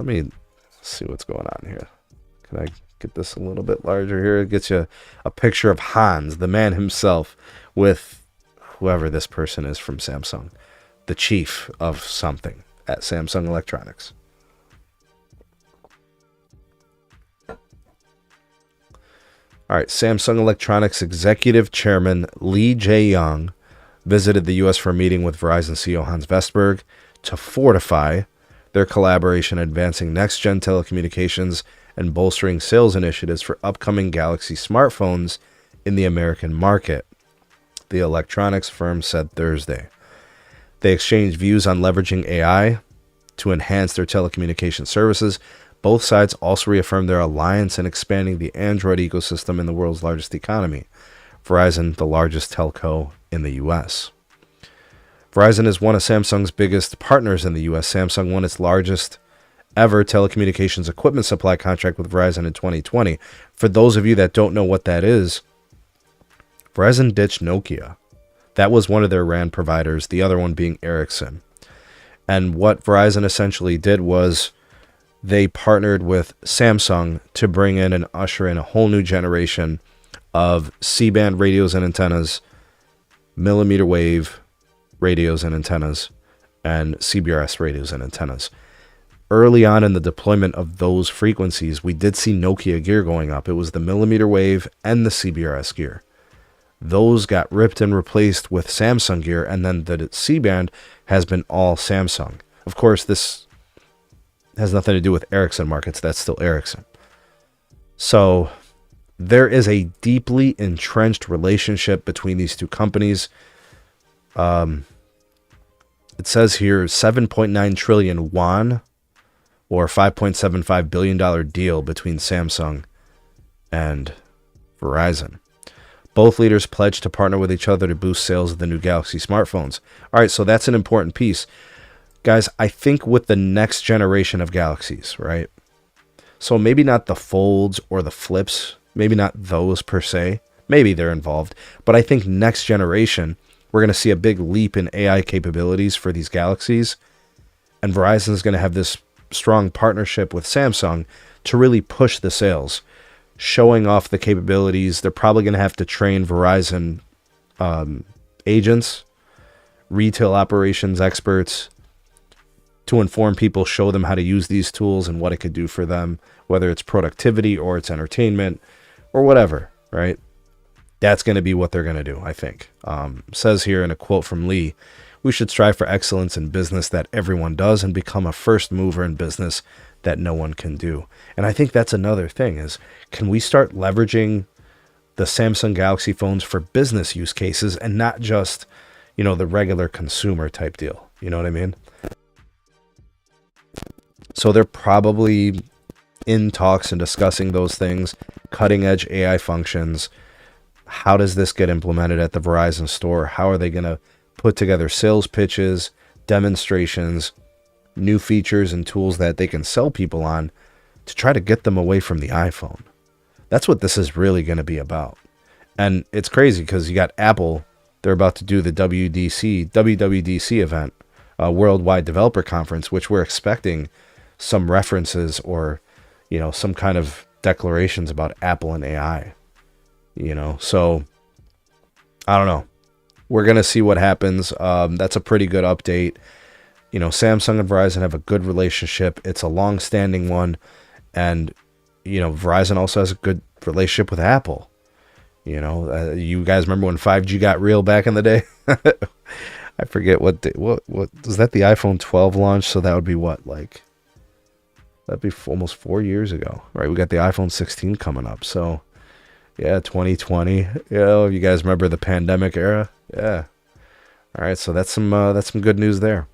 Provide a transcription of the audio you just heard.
let me see what's going on here. Can I get this a little bit larger here? It gets you a picture of Hans, the man himself, with whoever this person is from Samsung, the chief of something at Samsung Electronics. All right, Samsung Electronics Executive Chairman Lee Jae-young visited the U.S. for a meeting with Verizon CEO Hans Vestberg to fortify their collaboration advancing next-gen telecommunications and bolstering sales initiatives for upcoming Galaxy smartphones in the American market, the electronics firm said Thursday. They exchanged views on leveraging AI to enhance their telecommunication services. Both sides also reaffirmed their alliance in expanding the Android ecosystem in the world's largest economy, Verizon, the largest telco in the U.S. Verizon is one of Samsung's biggest partners in the U.S. Samsung won its largest ever telecommunications equipment supply contract with Verizon in 2020. For those of you that don't know what that is, Verizon ditched Nokia. That was one of their RAN providers, the other one being Ericsson. And what Verizon essentially did was they partnered with Samsung to bring in and usher in a whole new generation of C-band radios and antennas, mmWave radios and antennas, and cbrs radios and antennas. Early on in the deployment of those frequencies, we did see Nokia gear going up. It was the mmWave and the cbrs gear. Those got ripped and replaced with Samsung gear, and then the C-band has been all Samsung. Of course, this has nothing to do with Ericsson markets. That's still Ericsson. So there is a deeply entrenched relationship between these two companies. It says here 7.9 trillion won, or $5.75 billion deal between Samsung and Verizon. Both leaders pledged to partner with each other to boost sales of the new Galaxy smartphones. All right, so that's an important piece. Guys, I think with the next generation of Galaxies, right? So maybe not the folds or the flips, maybe not those per se. Maybe they're involved. But I think next generation, we're going to see a big leap in AI capabilities for these Galaxies. And Verizon is going to have this strong partnership with Samsung to really push the sales, showing off the capabilities. They're probably going to have to train Verizon agents, retail operations experts, to inform people, show them how to use these tools and what it could do for them, whether it's productivity or it's entertainment or whatever, right? That's going to be what they're going to do, I think. Says here in a quote from Lee, "We should strive for excellence in business that everyone does and become a first mover in business that no one can do." And I think that's another thing is, can we start leveraging the Samsung Galaxy phones for business use cases and not just, you know, the regular consumer type deal? You know what I mean? So they're probably in talks and discussing those things, cutting edge AI functions. How does this get implemented at the Verizon store? How are they going to put together sales pitches, demonstrations, new features and tools that they can sell people on to try to get them away from the iPhone? That's what this is really going to be about. And it's crazy because you got Apple. They're about to do the WWDC event, Worldwide Developer Conference, which we're expecting some references or, you know, some kind of declarations about Apple and AI, you know. So I don't know. We're going to see what happens. That's a pretty good update. You know, Samsung and Verizon have a good relationship. It's a long-standing one. And, you know, Verizon also has a good relationship with Apple. You know, you guys remember when 5G got real back in the day? I forget what was that, the iPhone 12 launch? So that would be what, like, that'd be almost 4 years ago, right? We got the iPhone 16 coming up. So yeah, 2020. You know, you guys remember the pandemic era? Yeah. All right, so that's some good news there.